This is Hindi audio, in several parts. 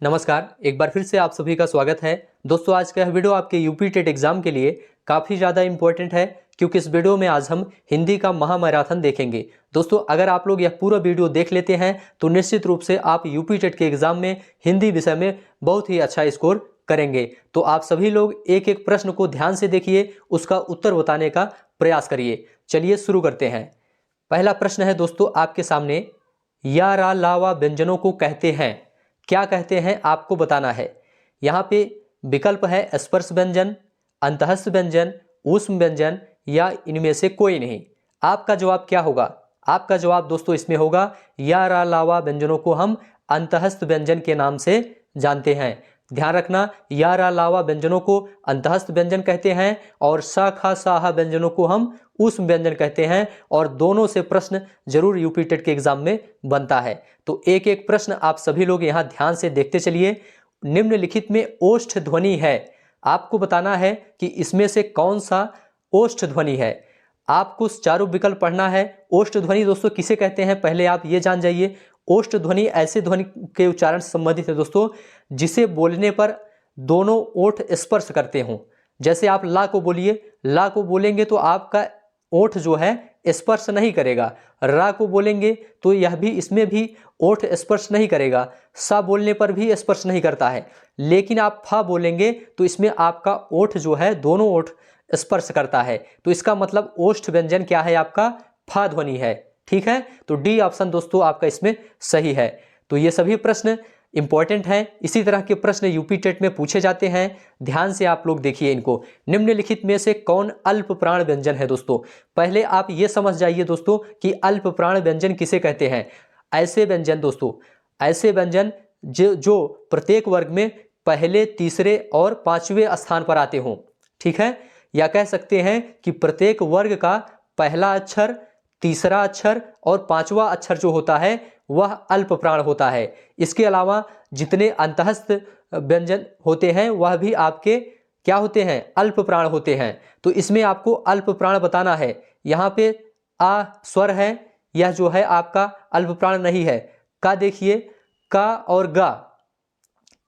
नमस्कार, एक बार फिर से आप सभी का स्वागत है। दोस्तों, आज का यह वीडियो आपके यूपी टेट एग्जाम के लिए काफ़ी ज़्यादा इंपॉर्टेंट है, क्योंकि इस वीडियो में आज हम हिंदी का महामैराथन देखेंगे। दोस्तों, अगर आप लोग यह पूरा वीडियो देख लेते हैं तो निश्चित रूप से आप यूपी टेट के एग्जाम में हिंदी विषय में बहुत ही अच्छा स्कोर करेंगे। तो आप सभी लोग एक एक प्रश्न को ध्यान से देखिए, उसका उत्तर बताने का प्रयास करिए। चलिए शुरू करते हैं। पहला प्रश्न है दोस्तों आपके सामने, या रा लावा व्यंजनों को कहते हैं, क्या कहते हैं आपको बताना है। यहाँ पे विकल्प है स्पर्श व्यंजन, अंतःस्थ व्यंजन, ऊष्म व्यंजन या इनमें से कोई नहीं। आपका जवाब क्या होगा? आपका जवाब दोस्तों इसमें होगा या रा लावा व्यंजनों को हम अंतःस्थ व्यंजन के नाम से जानते हैं। ध्यान रखना, या रा लावा व्यंजनों को अंतःस्थ व्यंजन कहते हैं और सा खा साहा व्यंजनों को हम ऊष्म व्यंजन कहते हैं, और दोनों से प्रश्न जरूर यूपी टेट के एग्जाम में बनता है। तो एक एक प्रश्न आप सभी लोग यहाँ ध्यान से देखते चलिए। निम्नलिखित में ओष्ठ ध्वनि है, आपको बताना है कि इसमें से कौन सा ओष्ठ ध्वनि है। आपको चारों विकल्प पढ़ना है। ओष्ठ ध्वनि दोस्तों किसे कहते हैं, पहले आप ये जान जाइए। ओष्ठ ध्वनि ऐसे ध्वनि के उच्चारण से संबंधित है दोस्तों जिसे बोलने पर दोनों ओठ स्पर्श करते हों। जैसे आप ला को बोलिए, ला को बोलेंगे तो आपका ओठ जो है स्पर्श नहीं करेगा। रा को बोलेंगे तो यह भी, इसमें भी ओठ स्पर्श नहीं करेगा। सा बोलने पर भी स्पर्श नहीं करता है। लेकिन आप फा बोलेंगे तो इसमें आपका ओठ जो है, दोनों ओठ स्पर्श करता है। तो इसका मतलब ओष्ठ व्यंजन क्या है? आपका फा ध्वनि है। ठीक है, तो डी ऑप्शन दोस्तों आपका इसमें सही है। तो ये सभी प्रश्न इंपॉर्टेंट हैं। इसी तरह के प्रश्न यूपी टेट में पूछे जाते हैं। ध्यान से आप लोग देखिए इनको। निम्नलिखित में से कौन अल्प प्राण व्यंजन है? दोस्तों पहले आप ये समझ जाइए दोस्तों कि अल्प प्राण व्यंजन किसे कहते हैं। ऐसे व्यंजन दोस्तों, ऐसे व्यंजन जो प्रत्येक वर्ग में पहले, तीसरे और पांचवें स्थान पर आते हों। ठीक है, या कह सकते हैं कि प्रत्येक वर्ग का पहला अक्षर, तीसरा अक्षर और पांचवा अक्षर जो होता है वह अल्प प्राण होता है। इसके अलावा जितने अंतःस्थ व्यंजन होते हैं वह भी आपके क्या होते हैं? अल्प प्राण होते हैं। तो इसमें आपको अल्प प्राण बताना है। यहाँ पे आ स्वर है, यह जो है आपका अल्प प्राण नहीं है। का देखिए, का और गा,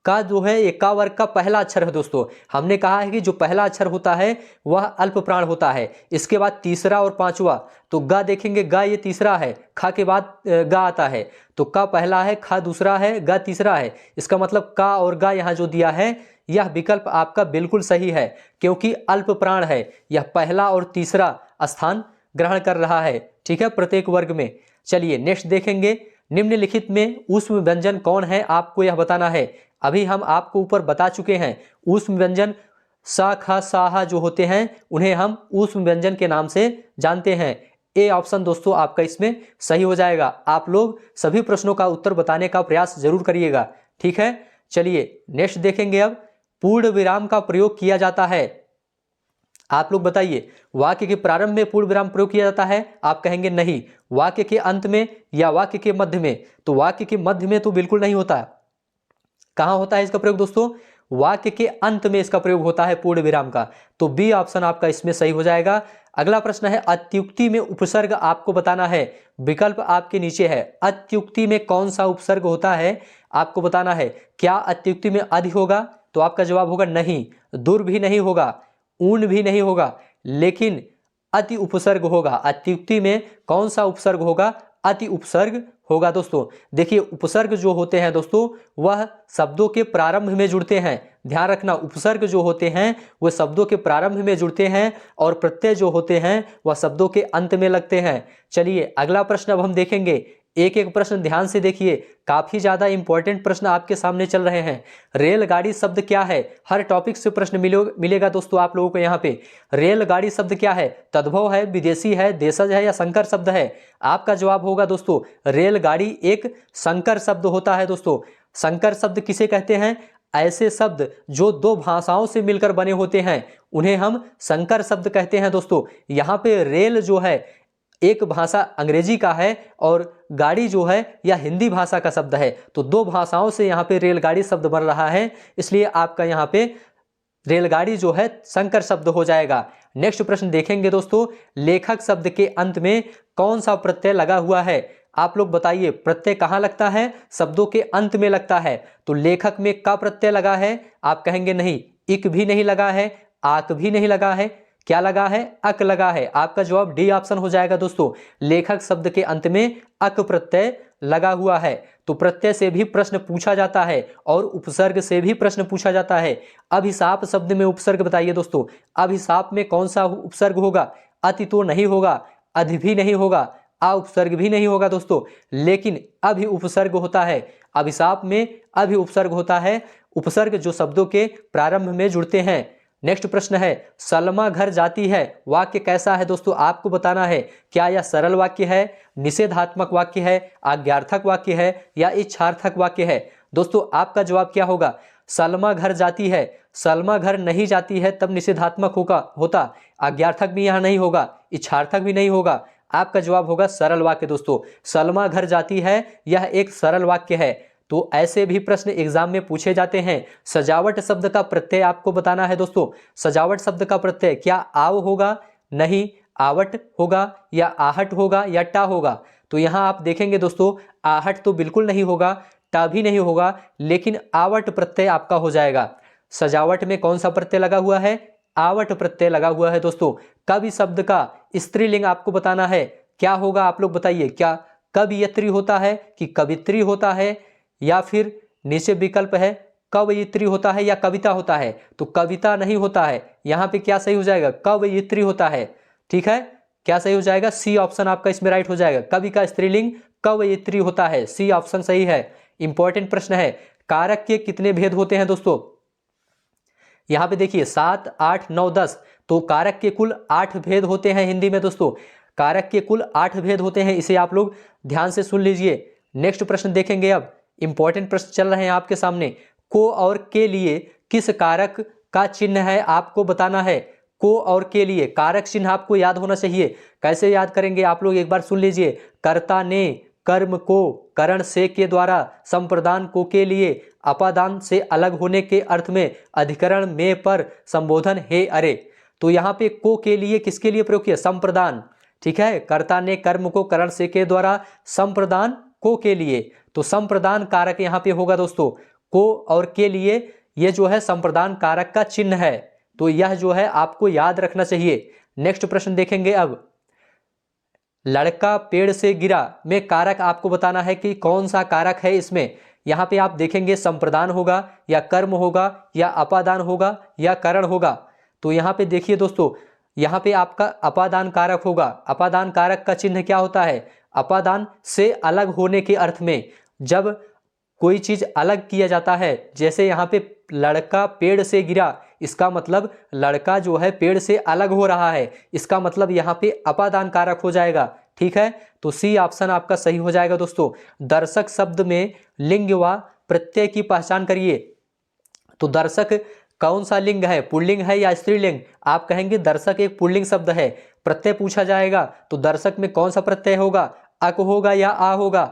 का जो है ये का वर्ग का पहला अक्षर है दोस्तों। हमने कहा है कि जो पहला अक्षर होता है वह अल्प प्राण होता है। इसके बाद तीसरा और पांचवा, तो गा देखेंगे, गा ये तीसरा है, खा के बाद गा आता है। तो का पहला है, खा दूसरा है, गा तीसरा है। इसका मतलब का और गा यहाँ जो दिया है यह विकल्प आपका बिल्कुल सही है, क्योंकि अल्प प्राण है। यह पहला और तीसरा स्थान ग्रहण कर रहा है। ठीक है, प्रत्येक वर्ग में। चलिए नेक्स्ट देखेंगे। निम्नलिखित में ऊष्म व्यंजन कौन है, आपको यह बताना है। अभी हम आपको ऊपर बता चुके हैं, ऊष्म व्यंजन सा खा साहा जो होते हैं उन्हें हम ऊष्म व्यंजन के नाम से जानते हैं। ए ऑप्शन दोस्तों आपका इसमें सही हो जाएगा। आप लोग सभी प्रश्नों का उत्तर बताने का प्रयास जरूर करिएगा। ठीक है, चलिए नेक्स्ट देखेंगे। अब पूर्ण विराम का प्रयोग किया जाता है। आप लोग बताइए, वाक्य के प्रारंभ में पूर्ण विराम प्रयोग किया जाता है? आप कहेंगे नहीं। वाक्य के अंत में या वाक्य के मध्य में? तो वाक्य के मध्य में तो बिल्कुल नहीं होता। कहां होता है इसका प्रयोग दोस्तों? वाक्य के अंत में इसका प्रयोग होता है पूर्ण विराम का। तो बी ऑप्शन आपका इसमें सही हो जाएगा। अगला प्रश्न है, अत्युक्ति में उपसर्ग आपको बताना है। विकल्प आपके नीचे है। अत्युक्ति में कौन सा उपसर्ग होता है आपको बताना है। क्या अत्युक्ति में अधि होगा? तो आपका जवाब होगा नहीं। दुर भी नहीं होगा, ऊन भी नहीं होगा, लेकिन अति उपसर्ग होगा। अत्युक्ति में कौन सा उपसर्ग होगा? अति उपसर्ग होगा दोस्तों। देखिए, उपसर्ग जो होते हैं दोस्तों वह शब्दों के प्रारंभ में जुड़ते हैं। ध्यान रखना, उपसर्ग जो होते हैं वह शब्दों के प्रारंभ में जुड़ते हैं और प्रत्यय जो होते हैं वह शब्दों के अंत में लगते हैं। चलिए अगला प्रश्न अब हम देखेंगे। एक एक प्रश्न ध्यान से देखिए, काफी ज्यादा इंपॉर्टेंट प्रश्न आपके सामने चल रहे हैं। रेलगाड़ी शब्द क्या है? हर टॉपिक से प्रश्न मिलेगा दोस्तों आप लोगों को यहाँ पे। रेलगाड़ी शब्द क्या है? तद्भव है, विदेशी है, देशज है या संकर शब्द है? आपका जवाब होगा दोस्तों, रेलगाड़ी एक संकर शब्द होता है दोस्तों। संकर शब्द किसे कहते हैं? ऐसे शब्द जो दो भाषाओं से मिलकर बने होते हैं उन्हें हम संकर शब्द कहते हैं दोस्तों। यहाँ पे रेल जो है एक भाषा अंग्रेजी का है और गाड़ी जो है यह हिंदी भाषा का शब्द है। तो दो भाषाओं से यहाँ पे रेलगाड़ी शब्द बन रहा है, इसलिए आपका यहाँ पे रेलगाड़ी जो है संकर शब्द हो जाएगा। नेक्स्ट प्रश्न देखेंगे दोस्तों। लेखक शब्द के अंत में कौन सा प्रत्यय लगा हुआ है? आप लोग बताइए प्रत्यय कहाँ लगता है? शब्दों के अंत में लगता है। तो लेखक में का प्रत्यय लगा है? आप कहेंगे नहीं, इक भी नहीं लगा है, आक भी नहीं लगा है, क्या लगा है? अक लगा है। आपका जवाब डी ऑप्शन हो जाएगा दोस्तों। लेखक शब्द के अंत में अक प्रत्यय लगा हुआ है। तो प्रत्यय से भी प्रश्न पूछा जाता है और उपसर्ग से भी प्रश्न पूछा जाता है। अभिशाप शब्द में उपसर्ग बताइए दोस्तों। अभिशाप में कौन सा उपसर्ग होगा? अति तो नहीं होगा, अधि भी नहीं होगा, आ उपसर्ग भी नहीं होगा दोस्तों, लेकिन अभि उपसर्ग होता है। अभिशाप में अभि उपसर्ग होता है, उपसर्ग जो शब्दों के प्रारंभ में जुड़ते हैं। नेक्स्ट प्रश्न है, सलमा घर जाती है, वाक्य कैसा है दोस्तों? आपको बताना है। क्या यह सरल वाक्य है, निषेधात्मक वाक्य है, आज्ञार्थक वाक्य है या इच्छार्थक वाक्य है? दोस्तों आपका जवाब क्या होगा? सलमा घर जाती है, सलमा घर नहीं जाती है तब निषेधात्मक होता, आज्ञार्थक भी यहाँ नहीं होगा, इच्छार्थक भी नहीं होगा। आपका जवाब होगा सरल वाक्य दोस्तों। सलमा घर जाती है, यह एक सरल वाक्य है। तो ऐसे भी प्रश्न एग्जाम में पूछे जाते हैं। सजावट शब्द का प्रत्यय आपको बताना है दोस्तों। सजावट शब्द का प्रत्यय क्या आव होगा? नहीं, आवट होगा या आहट होगा या टा होगा? तो यहाँ आप देखेंगे दोस्तों, आहट तो बिल्कुल नहीं होगा, टा भी नहीं होगा, लेकिन आवट प्रत्यय आपका हो जाएगा। सजावट में कौन सा प्रत्यय लगा हुआ है? आवट प्रत्यय लगा हुआ है दोस्तों। कवि शब्द का स्त्रीलिंग आपको बताना है। क्या होगा आप लोग बताइए? क्या कवयित्री होता है कि कवित्री होता है, या फिर नीचे विकल्प है कवयित्री होता है या कविता होता है? तो कविता नहीं होता है, यहाँ पे क्या सही हो जाएगा? कवयित्री होता है। ठीक है, क्या सही हो जाएगा? सी ऑप्शन आपका इसमें राइट हो जाएगा। कवि का स्त्रीलिंग कवयित्री होता है, सी ऑप्शन सही है। इंपॉर्टेंट प्रश्न है, कारक के कितने भेद होते हैं दोस्तों? यहाँ पे देखिए 7, 8, 9, 10, तो कारक के कुल 8 भेद होते हैं हिंदी में दोस्तों। कारक के कुल 8 भेद होते हैं, इसे आप लोग ध्यान से सुन लीजिए। नेक्स्ट प्रश्न देखेंगे। अब इंपॉर्टेंट प्रश्न चल रहे हैं आपके सामने। को और के लिए किस कारक का चिन्ह है आपको बताना है। को और के लिए कारक चिन्ह आपको याद होना चाहिए। कैसे याद करेंगे आप लोग एक बार सुन लीजिए। कर्ता ने, कर्म को, करण से के द्वारा, संप्रदान को के लिए, अपादान से अलग होने के अर्थ में, अधिकरण में पर, संबोधन हे अरे। तो यहाँ पे को के लिए किसके लिए प्रयोग किया? संप्रदान। ठीक है, कर्ता ने कर्म को करण से के द्वारा, संप्रदान को के लिए, तो संप्रदान कारक यहाँ पे होगा दोस्तों। को और के लिए ये जो है संप्रदान कारक का चिन्ह है, तो यह जो है आपको याद रखना चाहिए। नेक्स्ट प्रश्न देखेंगे। अब लड़का पेड़ से गिरा में कारक आपको बताना है कि कौन सा कारक है इसमें। यहाँ पे आप देखेंगे संप्रदान होगा या कर्म होगा या अपादान होगा या करण होगा। तो यहाँ पे देखिए दोस्तों, यहाँ पे आपका अपादान कारक होगा। अपादान कारक का चिन्ह क्या होता है? अपादान से अलग होने के अर्थ में, जब कोई चीज अलग किया जाता है, जैसे यहाँ पे लड़का पेड़ से गिरा, इसका मतलब लड़का जो है पेड़ से अलग हो रहा है, इसका मतलब यहाँ पे अपादान कारक हो जाएगा। ठीक है, तो सी ऑप्शन आपका सही हो जाएगा दोस्तों। दर्शक शब्द में लिंग व प्रत्यय की पहचान करिए। तो दर्शक कौन सा लिंग है? पुल्लिंग है या स्त्रीलिंग? आप कहेंगे दर्शक एक पुल्लिंग शब्द है। प्रत्यय पूछा जाएगा तो दर्शक में कौन सा प्रत्यय होगा? अक होगा या आ होगा?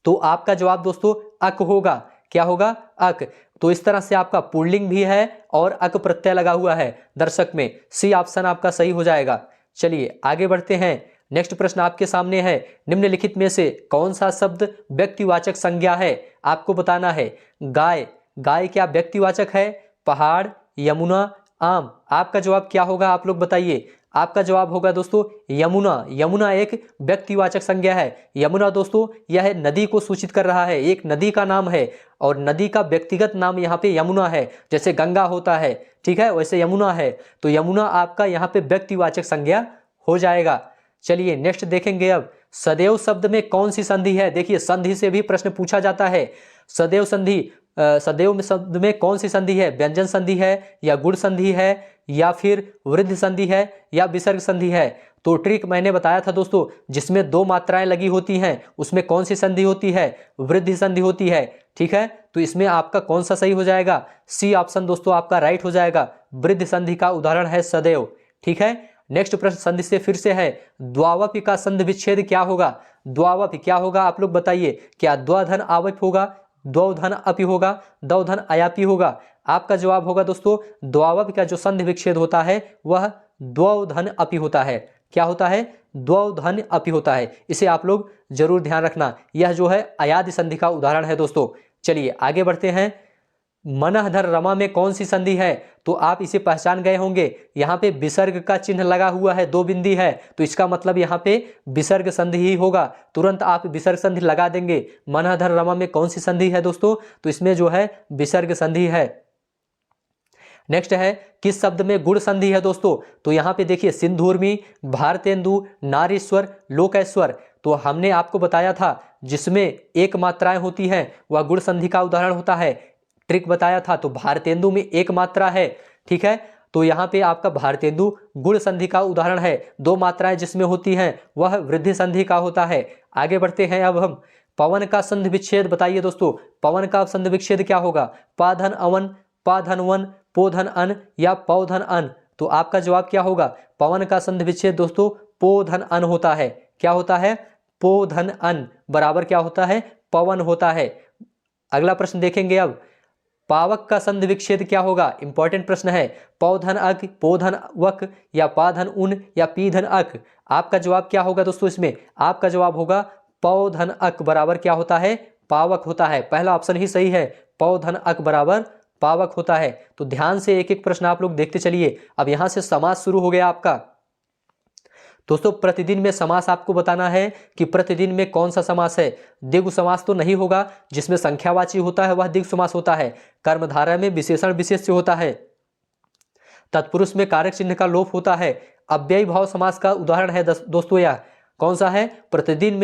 तो आपका जवाब दोस्तों अक होगा। क्या होगा? अक। तो इस तरह से आपका पुल्लिंग भी है और अक प्रत्यय लगा हुआ है दर्शक में। सी ऑप्शन आपका सही हो जाएगा। चलिए आगे बढ़ते हैं। नेक्स्ट प्रश्न आपके सामने है, निम्नलिखित में से कौन सा शब्द व्यक्तिवाचक संज्ञा है? आपको बताना है। गाय, गाय क्या व्यक्तिवाचक है? पहाड़, यमुना, आम, आपका जवाब क्या होगा आप लोग बताइए। आपका जवाब होगा दोस्तों यमुना। यमुना एक व्यक्तिवाचक संज्ञा है। यमुना दोस्तों यह नदी को सूचित कर रहा है, एक नदी का नाम है और नदी का व्यक्तिगत नाम यहाँ पे यमुना है। जैसे गंगा होता है, ठीक है, वैसे यमुना है। तो यमुना आपका यहाँ पे व्यक्तिवाचक संज्ञा हो जाएगा। चलिए नेक्स्ट देखेंगे। अब सदैव शब्द में कौन सी संधि है? देखिए संधि से भी प्रश्न पूछा जाता है। सदैव संधि, सदैव शब्द में कौन सी संधि है? व्यंजन संधि है या गुण संधि है या फिर वृद्धि संधि है या विसर्ग संधि है? तो ट्रिक मैंने बताया था दोस्तों, जिसमें 2 मात्राएं लगी होती हैं उसमें कौन सी संधि होती है? वृद्धि संधि होती है। ठीक है, तो इसमें आपका कौन सा सही हो जाएगा? सी ऑप्शन दोस्तों आपका राइट हो जाएगा। वृद्धि संधि का उदाहरण है सदैव। ठीक है, नेक्स्ट प्रश्न संधि से फिर से है। द्वावपी का संधि विच्छेद क्या होगा? द्वावपी क्या होगा आप लोग बताइए। क्या द्वधन आवप होगा, द्वधन अपि होगा, द्वधन अयापि होगा? आपका जवाब होगा दोस्तों द्वावपी का जो संधि विच्छेद होता है वह द्वधन अपि होता है। क्या होता है, द्वौधन अपि होता है। इसे आप लोग जरूर ध्यान रखना। यह जो है अयादि संधि का उदाहरण है दोस्तों। चलिए आगे बढ़ते हैं। मनः धर रमा में कौन सी संधि है, तो आप इसे पहचान गए होंगे। यहाँ पे विसर्ग का चिन्ह लगा हुआ है, दो बिंदी है, तो इसका मतलब यहाँ पे विसर्ग संधि ही होगा। तुरंत आप विसर्ग संधि लगा देंगे। मनः धर रमा में कौन सी संधि है दोस्तों, तो इसमें जो है विसर्ग संधि है। नेक्स्ट है, किस शब्द में गुण संधि है दोस्तों, तो यहाँ पे देखिए सिंधूर्मी, भारतेंदु, नारीश्वर, लोकेश्वर। तो हमने आपको बताया था जिसमें एक मात्राएं होती हैं वह गुण संधि का उदाहरण होता है। ट्रिक बताया था, तो भारतेंदु में एक मात्रा है, ठीक है, तो यहाँ पे आपका भारतेंदु गुण संधि का उदाहरण है। दो मात्राएं जिसमें होती हैं वह वृद्धि संधि का होता है। आगे बढ़ते हैं अब हम। पवन का संधि विच्छेद बताइए दोस्तों। पवन का संधि विच्छेद क्या होगा, पाधन अवन, पाधन वन, पोधन अन या पौधन अन। तो आपका जवाब क्या होगा, पवन का संधि विच्छेद दोस्तों पोधन अन होता है। क्या होता है, पोधन अन बराबर क्या होता है, पवन होता है। अगला प्रश्न देखेंगे अब। पावक का संधि विच्छेद क्या होगा, इंपॉर्टेंट प्रश्न है। पौधन अक, पोधन वक या पाधन उन या पीधन अक। आपका जवाब क्या होगा दोस्तों, इसमें आपका जवाब होगा पौधन अक बराबर क्या होता है, पावक होता है। पहला ऑप्शन ही सही है, पौधन अक बराबर पावक होता है। तो ध्यान से एक एक प्रश्न आप लोग देखते चलिए। अब यहां से समास शुरू हो गया आपका। दोस्तों प्रतिदिन में समास आपको बताना है कि प्रतिदिन में कौन सा समास है। द्विगु समास तो नहीं होगा, जिसमें संख्यावाची होता है वह द्विगु समास होता है। कर्मधारय में विशेषण विशेष्य होता है। तत्पुरुष में कारक चिन्ह का लोप होता है। अव्ययी भाव समास का उदाहरण है दोस्तों यह कौन सा है, प्रतिदिन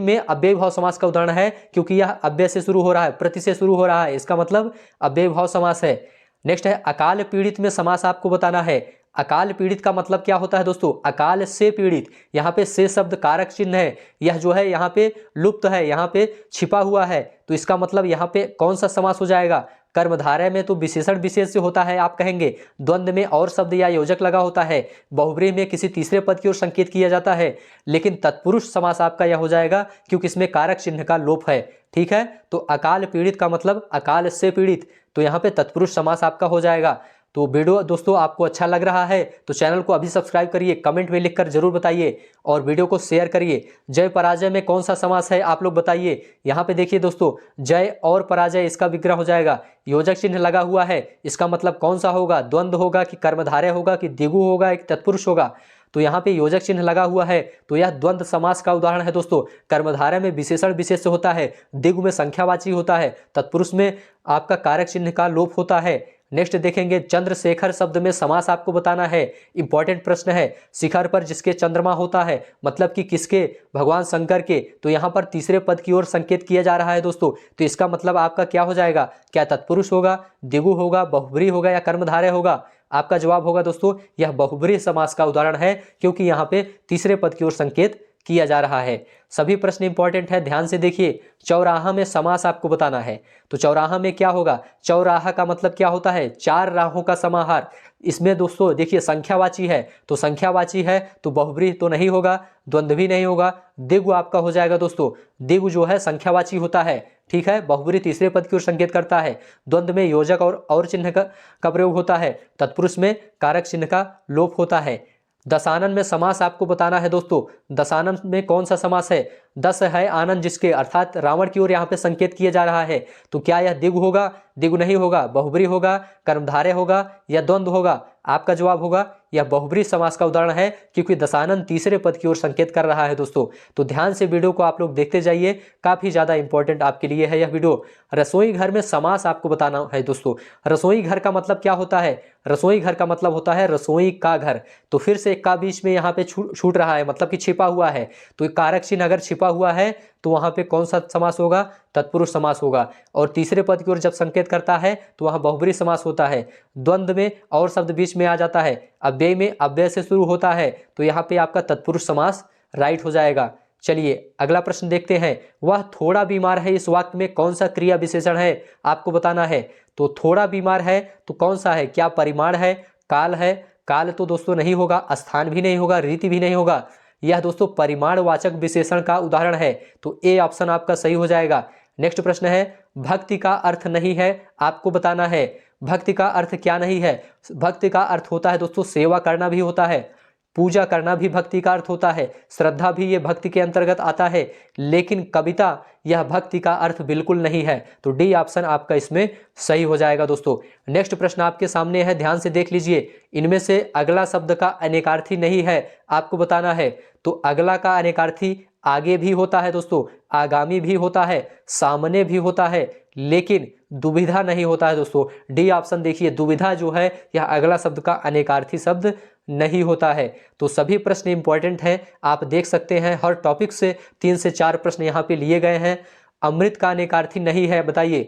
में अव्ययी भाव समास का उदाहरण है, क्योंकि यह अव्यय से शुरू हो रहा है, प्रति से शुरू हो रहा है, इसका मतलब अव्ययी भाव समास है। नेक्स्ट है, अकाल पीड़ित में समास आपको बताना है। अकाल पीड़ित का मतलब क्या होता है दोस्तों, अकाल से पीड़ित। यहाँ पे से शब्द कारक चिन्ह है, यह जो है यहाँ पे लुप्त है, यहाँ पे छिपा हुआ है, तो इसका मतलब यहाँ पे कौन सा समास हो जाएगा। कर्मधारय में तो विशेषण विशेष से होता है, आप कहेंगे। द्वंद्व में और शब्द या योजक लगा होता है। बहुब्रीहि में किसी तीसरे पद की ओर संकेत किया जाता है। लेकिन तत्पुरुष समास आपका यह हो जाएगा क्योंकि इसमें कारक चिन्ह का लोप है, ठीक है। तो अकाल पीड़ित का मतलब अकाल से पीड़ित, तो यहाँ पे तत्पुरुष समास आपका हो जाएगा। तो वीडियो दोस्तों आपको अच्छा लग रहा है तो चैनल को अभी सब्सक्राइब करिए, कमेंट में लिखकर जरूर बताइए और वीडियो को शेयर करिए। जय पराजय में कौन सा समास है आप लोग बताइए। यहाँ पे देखिए दोस्तों, जय और पराजय इसका विग्रह हो जाएगा। योजक चिन्ह लगा हुआ है, इसका मतलब कौन सा होगा, द्वंद्व होगा कि कर्मधारय होगा कि द्विगु होगा कि तत्पुरुष होगा। तो यहाँ पे योजक चिन्ह लगा हुआ है, तो यह द्वंद्व समास का उदाहरण है दोस्तों। कर्मधारय में विशेषण विशेष होता है, द्विगु में संख्यावाची होता है, तत्पुरुष में आपका कारक चिन्ह का लोप होता है। नेक्स्ट देखेंगे, चंद्रशेखर शब्द में समास आपको बताना है। इंपॉर्टेंट प्रश्न है। शिखर पर जिसके चंद्रमा होता है, मतलब कि किसके, भगवान शंकर के, तो यहाँ पर तीसरे पद की ओर संकेत किया जा रहा है दोस्तों। तो इसका मतलब आपका क्या हो जाएगा, क्या तत्पुरुष होगा, द्विगु होगा, बहुब्रीहि होगा या कर्मधारय होगा। आपका जवाब होगा दोस्तों यह बहुब्रीहि समास का उदाहरण है, क्योंकि यहाँ पे तीसरे पद की ओर संकेत किया जा रहा है। सभी प्रश्न इंपॉर्टेंट है, ध्यान से देखिए। चौराहा में समास आपको बताना है, तो चौराहा में क्या होगा, चौराहा का मतलब क्या होता है, चार राहों का समाहार। इसमें दोस्तों देखिए संख्यावाची है, तो संख्यावाची है तो बहुब्रीहि तो नहीं होगा, द्वंद्व भी नहीं होगा, द्विगु आपका हो जाएगा दोस्तों। द्विगु जो है संख्यावाची होता है, ठीक है। बहुब्रीहि तीसरे पद की ओर संकेत करता है। द्वंद्व में योजक और चिन्ह का प्रयोग होता है। तत्पुरुष में कारक चिन्ह का लोप होता है। दशानन में समास आपको बताना है दोस्तों। दशानन में कौन सा समास है, दस है आनंद जिसके, अर्थात रावण की ओर यहाँ पे संकेत किया जा रहा है। तो क्या यह द्विगु होगा, द्विगु नहीं होगा, बहुब्रीहि होगा, कर्मधारय होगा या द्वंद्व होगा। आपका जवाब होगा यह बहुब्रीहि समास का उदाहरण है, क्योंकि दशानन तीसरे पद की ओर संकेत कर रहा है दोस्तों। तो ध्यान से वीडियो को आप लोग देखते जाइए, काफी ज्यादा इंपॉर्टेंट आपके लिए है यह वीडियो। रसोई घर में समास आपको बताना है दोस्तों। रसोई घर का मतलब क्या होता है, रसोई घर का मतलब होता है रसोई का घर। तो फिर से एक का बीच में यहाँ पे छूट रहा है, मतलब कि छिपा हुआ है। तो कारक चिन्ह अगर छिपा हुआ है तो वहां पे कौन सा समास होगा, तत्पुरुष समास होगा। और तीसरे पद की ओर जब संकेत करता है तो वहां बहुब्रीहि समास होता है। द्वंद्व में और शब्द बीच में आ जाता है। अव्यय में अव्यय से शुरू होता है, तो यहाँ पे आपका तत्पुरुष समास राइट हो जाएगा। चलिए अगला प्रश्न देखते हैं। वह थोड़ा बीमार है, इस वाक्य में कौन सा क्रिया विशेषण है आपको बताना है। तो थोड़ा बीमार है तो कौन सा है, क्या परिमाण है, काल है। काल तो दोस्तों नहीं होगा, स्थान भी नहीं होगा, रीति भी नहीं होगा। यह दोस्तों परिमाणवाचक विशेषण का उदाहरण है, तो ए ऑप्शन आपका सही हो जाएगा। नेक्स्ट प्रश्न है, भक्ति का अर्थ नहीं है आपको बताना है। भक्ति का अर्थ क्या नहीं है, भक्ति का अर्थ होता है दोस्तों सेवा करना भी होता है, पूजा करना भी भक्ति का अर्थ होता है, श्रद्धा भी ये भक्ति के अंतर्गत आता है, लेकिन कविता यह भक्ति का अर्थ बिल्कुल नहीं है। तो डी ऑप्शन आपका इसमें सही हो जाएगा दोस्तों। नेक्स्ट प्रश्न आपके सामने है, ध्यान से देख लीजिए। इनमें से अगला शब्द का अनेकार्थी नहीं है, आपको बताना है। तो अगला का अनेकार्थी आगे भी होता है दोस्तों, आगामी भी होता है, सामने भी होता है, लेकिन दुविधा नहीं होता है दोस्तों। डी ऑप्शन देखिए, दुविधा जो है यह अगला शब्द का अनेकार्थी शब्द नहीं होता है। तो सभी प्रश्न इंपॉर्टेंट हैं, आप देख सकते हैं हर टॉपिक से 3 से 4 प्रश्न यहाँ पे लिए गए हैं। अमृत का अनेकार्थी नहीं है, बताइए।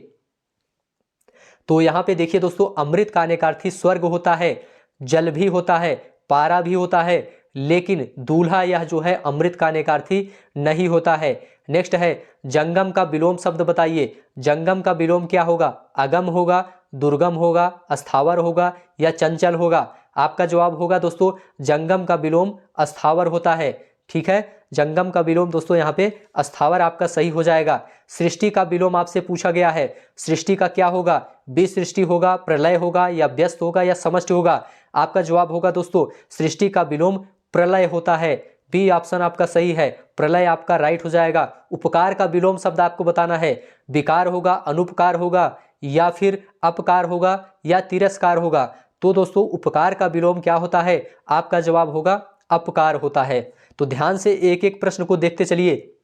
तो यहाँ पे देखिए दोस्तों, अमृत का अनेकार्थी स्वर्ग होता है, जल भी होता है, पारा भी होता है, लेकिन दूल्हा यह जो है अमृत का अनेकार्थी नहीं होता है। नेक्स्ट है, जंगम का विलोम शब्द बताइए। जंगम का विलोम क्या होगा? अगम होगा, दुर्गम होगा, अस्थावर होगा या चंचल होगा? आपका जवाब होगा दोस्तों, जंगम का विलोम अस्थावर होता है। ठीक है, जंगम का विलोम दोस्तों यहाँ पे अस्थावर आपका सही हो जाएगा। सृष्टि का विलोम आपसे पूछा गया है, सृष्टि का क्या होगा? विसृष्टि होगा, प्रलय होगा या व्यस्त होगा या समष्टि होगा? आपका जवाब होगा दोस्तों, सृष्टि का विलोम प्रलय होता है। बी ऑप्शन आपका सही है, प्रलय आपका राइट हो जाएगा। उपकार का विलोम शब्द आपको बताना है, विकार होगा, अनुपकार होगा या फिर अपकार होगा या तिरस्कार होगा? तो दोस्तों उपकार का विलोम क्या होता है? आपका जवाब होगा अपकार होता है। तो ध्यान से एक एक प्रश्न को देखते चलिए,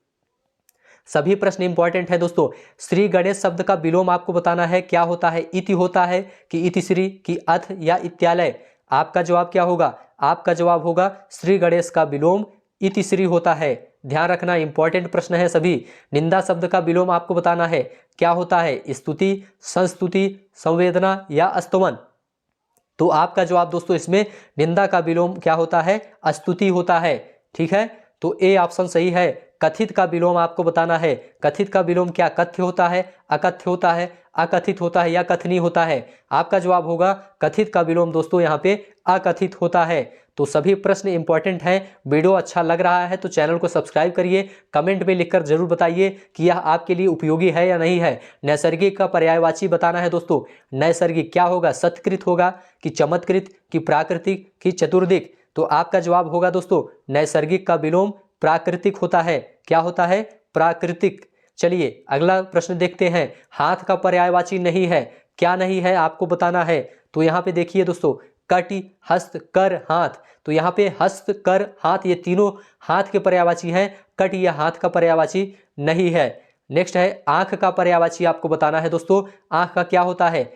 सभी प्रश्न इंपॉर्टेंट है दोस्तों। श्री गणेश शब्द का विलोम आपको बताना है, क्या होता है? इति होता है कि इतिश्री की अथ या इत्यालय? आपका जवाब क्या होगा? आपका जवाब होगा श्री गणेश का विलोम इतिश्री होता है। ध्यान रखना, इंपॉर्टेंट प्रश्न है सभी। निंदा शब्द का विलोम आपको बताना है, क्या होता है? स्तुति, संस्तुति, संवेदना या स्तुवन? तो आपका जवाब दोस्तों इसमें निंदा का विलोम क्या होता है? स्तुति होता है। ठीक है, तो ए ऑप्शन सही है। कथित का विलोम आपको बताना है, कथित का विलोम क्या कथ्य होता है, अकथ्य होता है, अकथित होता है या कथनी होता है? आपका जवाब होगा कथित का विलोम दोस्तों यहाँ पे अकथित होता है। तो सभी प्रश्न इंपॉर्टेंट हैं। वीडियो अच्छा लग रहा है तो चैनल को सब्सक्राइब करिए, कमेंट में लिखकर जरूर बताइए कि यह आपके लिए उपयोगी है या नहीं है। नैसर्गिक का पर्यायवाची बताना है दोस्तों। नैसर्गिक क्या होगा? सत्कृत होगा कि चमत्कृत कि प्राकृतिक कि चतुर्दिक? तो आपका जवाब होगा दोस्तों नैसर्गिक का विलोम प्राकृतिक होता है। क्या होता है? प्राकृतिक। चलिए अगला प्रश्न देखते हैं। हाथ का पर्यायवाची नहीं है, क्या नहीं है आपको बताना है। तो यहाँ पे देखिए दोस्तों, कटि, हस्त, कर, हाथ। तो यहाँ पे हस्त, कर, हाथ ये तीनों हाथ के पर्यायवाची हैं, कटि या हाथ का पर्यायवाची नहीं है। नेक्स्ट है, आंख का पर्यायवाची आपको बताना है दोस्तों। आंख का क्या होता है?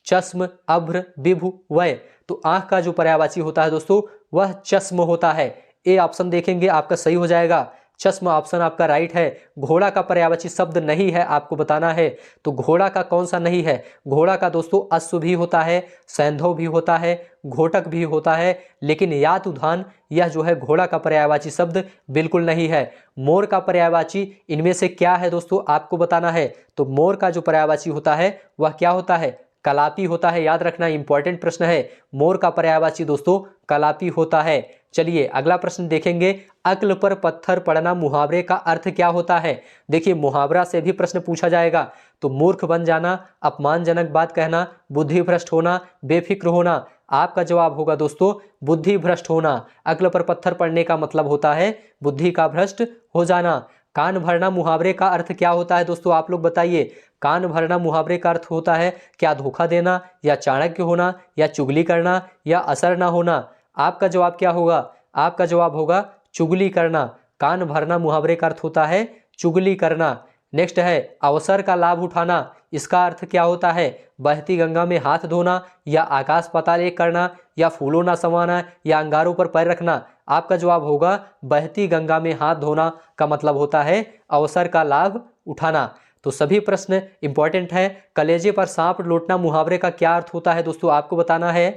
चश्म, अभ्र, विभु, वय। तो आंख का जो पर्यायवाची होता है दोस्तों वह चश्म होता है। ए ऑप्शन देखेंगे आपका सही हो जाएगा, चश्म ऑप्शन आपका राइट है। घोड़ा का पर्यायवाची शब्द नहीं है, आपको बताना है। तो घोड़ा का कौन सा नहीं है? घोड़ा का दोस्तों अश्व भी होता है, सैंधव भी होता है, घोटक भी होता है, लेकिन यात उद्यान यह जो है घोड़ा का पर्यायवाची शब्द बिल्कुल नहीं है। मोर का पर्यायवाची इनमें से क्या है दोस्तों आपको बताना है। तो मोर का जो पर्यायवाची होता है वह क्या होता है? कलापी होता है। याद रखना, इंपॉर्टेंट प्रश्न है। मोर का पर्यायवाची दोस्तों कलापी होता है। चलिए अगला प्रश्न देखेंगे। अक्ल पर पत्थर पड़ना मुहावरे का अर्थ क्या होता है? देखिए मुहावरा से भी प्रश्न पूछा जाएगा। तो मूर्ख बन जाना, अपमानजनक बात कहना, बुद्धि भ्रष्ट होना, बेफिक्र होना। आपका जवाब होगा दोस्तों बुद्धि भ्रष्ट होना। अक्ल पर पत्थर पड़ने का मतलब होता है बुद्धि का भ्रष्ट हो जाना। कान भरना मुहावरे का अर्थ क्या होता है दोस्तों आप लोग बताइए। कान भरना मुहावरे का अर्थ होता है क्या? धोखा देना या चाणक्य होना या चुगली करना या असर ना होना? आपका जवाब क्या होगा? आपका जवाब होगा चुगली करना। कान भरना मुहावरे का अर्थ होता है चुगली करना। नेक्स्ट है, अवसर का लाभ उठाना, इसका अर्थ क्या होता है? बहती गंगा में हाथ धोना या आकाश पाताल एक करना या फूलों ना समाना या अंगारों पर पैर रखना? आपका जवाब होगा बहती गंगा में हाथ धोना का मतलब होता है अवसर का लाभ उठाना। तो सभी प्रश्न इंपॉर्टेंट है। कलेजे पर सांप लौटना मुहावरे का क्या अर्थ होता है दोस्तों आपको बताना है।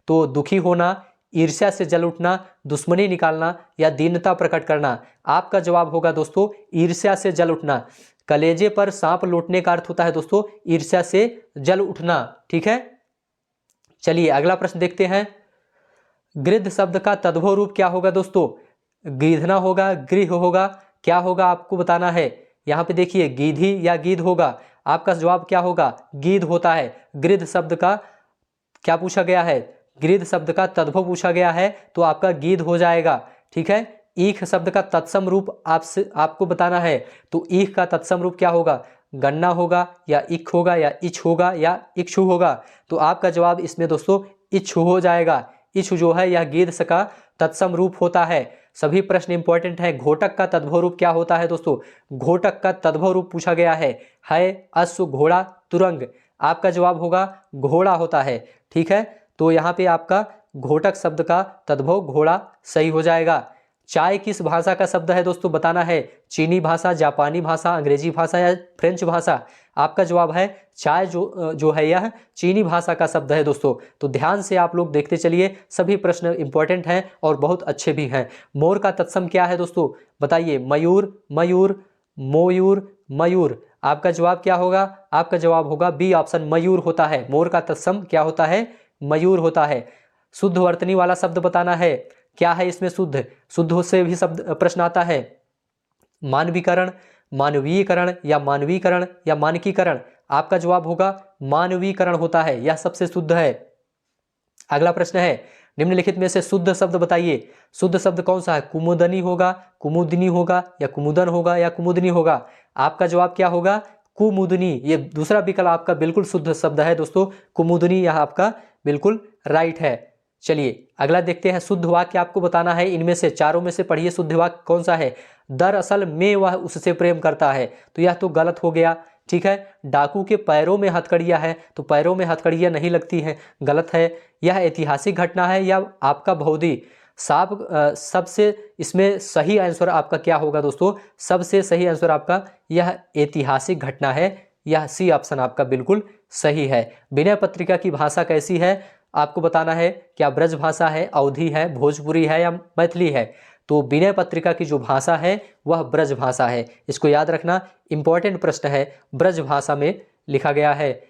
तो दुखी होना, ईर्ष्या से जल उठना, दुश्मनी निकालना या दीनता प्रकट करना? आपका जवाब होगा दोस्तों ईर्ष्या से जल उठना। कलेजे पर सांप लौटने का अर्थ होता है दोस्तों ईर्ष्या से जल उठना। ठीक है, चलिए अगला प्रश्न देखते हैं। गृध शब्द का तद्भव रूप क्या होगा दोस्तों? गीधना होगा, गृह होगा, क्या होगा आपको बताना है। यहाँ पे देखिए गीधी या गीध होगा। आपका जवाब क्या होगा? गीध होता है। गृध शब्द का क्या पूछा गया है? गृध शब्द का तद्भव पूछा गया है तो आपका गीध हो जाएगा। ठीक है, ईख शब्द का तत्सम रूप आपको बताना है तो ईख का तत्सम रूप क्या होगा, गन्ना होगा या इख होगा या इछ होगा या इक्षु होगा। तो आपका जवाब इसमें दोस्तों इच्छु हो जाएगा। इच्छु जो है यह गीध का तत्सम रूप होता है। सभी प्रश्न इंपॉर्टेंट है। घोटक का तद्भव रूप क्या होता है दोस्तों, घोटक का तद्भव रूप पूछा गया है अश्व घोड़ा तुरंग। आपका जवाब होगा घोड़ा होता है। ठीक है, तो यहाँ पे आपका घोटक शब्द का तद्भव घोड़ा सही हो जाएगा। चाय किस भाषा का शब्द है दोस्तों, बताना है। चीनी भाषा, जापानी भाषा, अंग्रेजी भाषा या फ्रेंच भाषा। आपका जवाब है चाय जो है यह चीनी भाषा का शब्द है दोस्तों। तो ध्यान से आप लोग देखते चलिए, सभी प्रश्न इंपॉर्टेंट हैं और बहुत अच्छे भी हैं। मोर का तत्सम क्या है दोस्तों, बताइए। मयूर, मयूर, मोयूर, मयूर। आपका जवाब क्या होगा, आपका जवाब होगा बी ऑप्शन, मयूर होता है। मोर का तत्सम क्या होता है, मयूर होता है। शुद्ध वर्तनी वाला शब्द बताना है, क्या है इसमें शुद्ध, शुद्ध से भी शब्द प्रश्न आता है। मानवीकरण, मानवीयकरण या मानवीकरण या मानकीकरण। आपका जवाब होगा मानवीकरण होता है, यह सबसे शुद्ध है। अगला प्रश्न है, निम्नलिखित में से शुद्ध शब्द बताइए। शुद्ध शब्द कौन सा है, कुमुदनी होगा, कुमुदनी होगा या कुमुदन होगा या कुमुदनी होगा। आपका जवाब क्या होगा, कुमुदनी। ये दूसरा विकल्प आपका बिल्कुल शुद्ध शब्द है दोस्तों, कुमुदनी, यह आपका बिल्कुल राइट है। चलिए अगला देखते हैं। शुद्ध वाक्य आपको बताना है, इनमें से चारों में से पढ़िए शुद्ध वाक्य कौन सा है। दरअसल में वह उससे प्रेम करता है, तो यह तो गलत हो गया। ठीक है, डाकू के पैरों में हथकड़ियां है, तो पैरों में हथकड़ियां नहीं लगती हैं, गलत है। यह ऐतिहासिक घटना है या आपका भौदी। सबसे इसमें सही आंसर आपका क्या होगा दोस्तों, सबसे सही आंसर आपका यह ऐतिहासिक घटना है, यह सी ऑप्शन आपका बिल्कुल सही है। विनय पत्रिका की भाषा कैसी है आपको बताना है, क्या ब्रज भाषा है, अवधी है, भोजपुरी है या मैथिली है। तो विनय पत्रिका की जो भाषा है वह ब्रज भाषा है, इसको याद रखना, इंपॉर्टेंट प्रश्न है। ब्रज भाषा में लिखा गया है।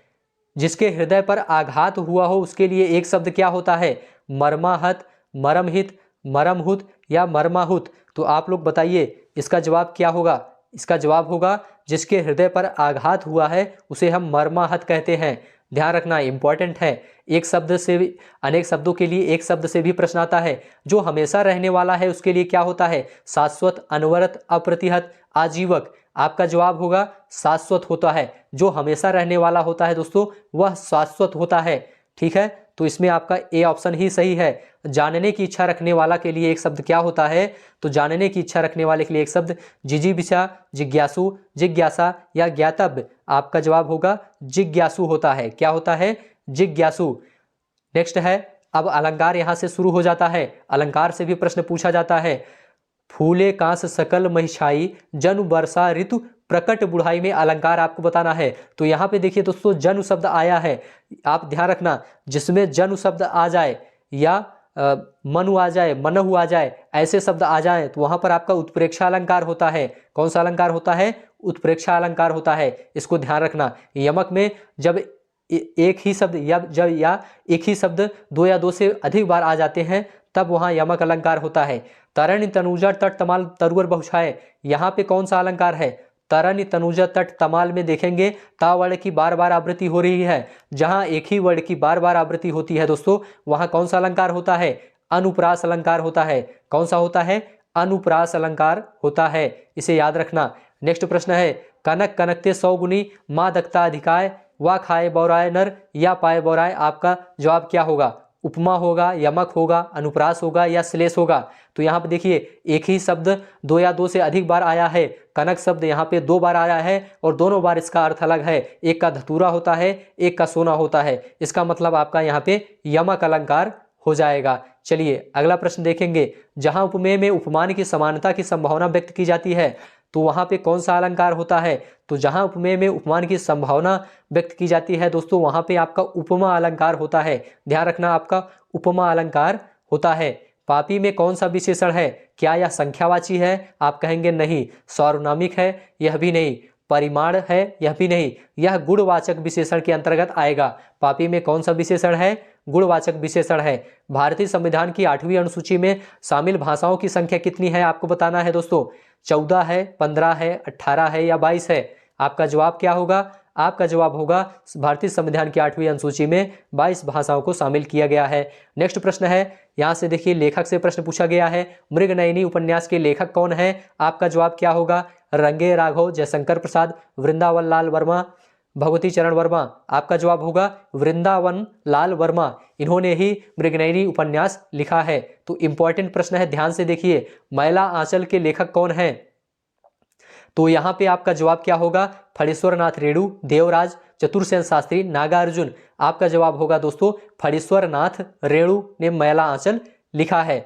जिसके हृदय पर आघात हुआ हो उसके लिए एक शब्द क्या होता है, मर्माहत, मरमहित, मरमहुत या मर्माहुत। तो आप लोग बताइए इसका जवाब क्या होगा। इसका जवाब होगा जिसके हृदय पर आघात हुआ है उसे हम मर्माहत कहते हैं। ध्यान रखना, इंपॉर्टेंट है। एक शब्द से भी, अनेक शब्दों के लिए एक शब्द से भी प्रश्न आता है। जो हमेशा रहने वाला है उसके लिए क्या होता है, शाश्वत, अनवरत, अप्रतिहत, आजीवक। आपका जवाब होगा शाश्वत होता है। जो हमेशा रहने वाला होता है दोस्तों वह शाश्वत होता है। ठीक है, तो इसमें आपका ए ऑप्शन ही सही है। जानने की इच्छा रखने वाला के लिए एक शब्द क्या होता है, तो जानने की इच्छा रखने वाले के लिए एक शब्द जिजीविषा, जिज्ञासु, जिज्ञासा या ज्ञातव्य। आपका जवाब होगा जिज्ञासु होता है। क्या होता है, जिज्ञासु। नेक्स्ट है, अब अलंकार यहां से शुरू हो जाता है। अलंकार से भी प्रश्न पूछा जाता है। फूले कांस सकल महिषाई, जनु वर्षा ऋतु प्रकट बुढ़ाई में अलंकार आपको बताना है। तो यहाँ पे देखिए दोस्तों जनु शब्द आया है, आप ध्यान रखना, जिसमें जनु शब्द आ जाए या मनु आ जाए, मनहु आ जाए, ऐसे शब्द आ जाए तो वहां पर आपका उत्प्रेक्षा अलंकार होता है। कौन सा अलंकार होता है, उत्प्रेक्षा अलंकार होता है। इसको ध्यान रखना। यमक में जब एक ही शब्द या एक ही शब्द दो या दो से अधिक बार आ जाते हैं तब वहां यमक अलंकार होता है। तरणी तनुजा तट तमाल तरुवर बहुछाए, यहाँ पे कौन सा अलंकार है, तरणी तनुजा तट तमाल में देखेंगे ता वर्ण की बार बार आवृत्ति हो रही है। जहां एक ही वर्ण की बार बार आवृत्ति होती है दोस्तों वहां कौन सा अलंकार होता है, अनुप्रास अलंकार होता है। कौन सा होता है, अनुप्रास अलंकार होता है, इसे याद रखना। नेक्स्ट प्रश्न है, कनक कनकते 100 गुनी माँ दक्ता अधिकाय, वा खाए बौराय नर या पाए बौराय। आपका जवाब क्या होगा, उपमा होगा, यमक होगा, अनुप्रास होगा या श्लेष होगा। तो यहाँ पे देखिए एक ही शब्द दो या दो से अधिक बार आया है। कनक शब्द यहाँ पे 2 बार आया है और दोनों बार इसका अर्थ अलग है। एक का धतूरा होता है, एक का सोना होता है। इसका मतलब आपका यहाँ पे यमक अलंकार हो जाएगा। चलिए अगला प्रश्न देखेंगे। जहां उपमेय में उपमान की समानता की संभावना व्यक्त की जाती है तो वहां पे कौन सा अलंकार होता है। तो जहां उपमेय में उपमान की संभावना व्यक्त की जाती है दोस्तों वहां पे आपका उपमा अलंकार होता है। ध्यान रखना, आपका उपमा अलंकार होता है। पापी में कौन सा विशेषण है, क्या यह संख्यावाची है, आप कहेंगे नहीं। सार्वनामिक है, यह भी नहीं। परिमाण है, यह भी नहीं। यह गुणवाचक विशेषण के अंतर्गत आएगा। पापी में कौन सा विशेषण है, गुणवाचक विशेषण है। भारतीय संविधान की 8वीं अनुसूची में शामिल भाषाओं की संख्या कितनी है आपको बताना है दोस्तों। 14 है, 15 है, 18 है या 22 है। आपका जवाब क्या होगा, आपका जवाब होगा भारतीय संविधान की 8वीं अनुसूची में 22 भाषाओं को शामिल किया गया है। नेक्स्ट प्रश्न है, यहाँ से देखिए लेखक से प्रश्न पूछा गया है, मृगनयनी उपन्यास के लेखक कौन है? आपका जवाब क्या होगा? रंगे राघव, जयशंकर प्रसाद, वृंदावन लाल वर्मा, भगवती चरण वर्मा। आपका जवाब होगा वृंदावन लाल वर्मा, इन्होंने ही मृगनयनी उपन्यास लिखा है। तो इंपॉर्टेंट प्रश्न है, ध्यान से देखिए, मैला आंचल के लेखक कौन है? तो यहाँ पे आपका जवाब क्या होगा? फणीश्वर नाथ रेणु, देवराज, चतुरसेन शास्त्री, नागार्जुन। आपका जवाब होगा दोस्तों फणीश्वर नाथ रेणु ने मैला आंचल लिखा है।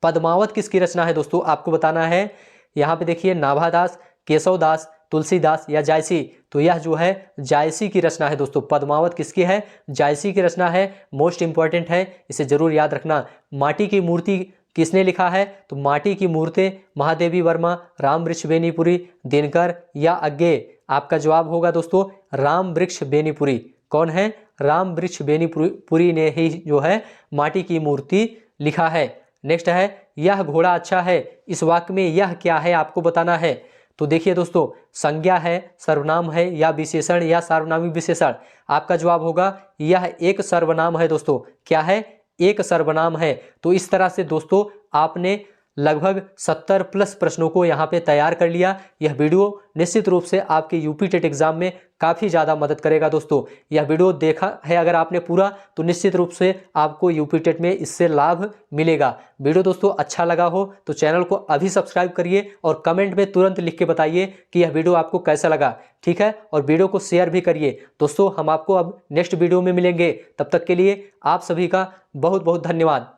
पद्मावत किसकी रचना है दोस्तों? आपको बताना है। यहाँ पे देखिए नाभादास, केशवदास, तुलसीदास या जायसी। तो यह जो है जायसी की रचना है दोस्तों। पद्मावत किसकी है? जायसी की रचना है। मोस्ट इंपॉर्टेंट है, इसे जरूर याद रखना। माटी की मूर्ति किसने लिखा है? तो माटी की मूर्ति महादेवी वर्मा, राम वृक्ष बेनीपुरी, दिनकर या अज्ञे। आपका जवाब होगा दोस्तों राम वृक्ष बेनीपुरी। कौन है? राम वृक्ष बेनीपुरी ने ही जो है माटी की मूर्ति लिखा है। नेक्स्ट है, यह घोड़ा अच्छा है, इस वाक्य में यह क्या है आपको बताना है। तो देखिए दोस्तों, संज्ञा है, सर्वनाम है या विशेषण या सार्वनामी विशेषण। आपका जवाब होगा यह एक सर्वनाम है दोस्तों। क्या है? एक सर्वनाम है। तो इस तरह से दोस्तों आपने लगभग 70+ प्रश्नों को यहाँ पे तैयार कर लिया। यह वीडियो निश्चित रूप से आपके यूपी टेट एग्जाम में काफ़ी ज़्यादा मदद करेगा दोस्तों। यह वीडियो देखा है अगर आपने पूरा, तो निश्चित रूप से आपको यूपी टेट में इससे लाभ मिलेगा। वीडियो दोस्तों अच्छा लगा हो तो चैनल को अभी सब्सक्राइब करिए और कमेंट में तुरंत लिख के बताइए कि यह वीडियो आपको कैसा लगा, ठीक है? और वीडियो को शेयर भी करिए दोस्तों। हम आपको अब नेक्स्ट वीडियो में मिलेंगे, तब तक के लिए आप सभी का बहुत बहुत धन्यवाद।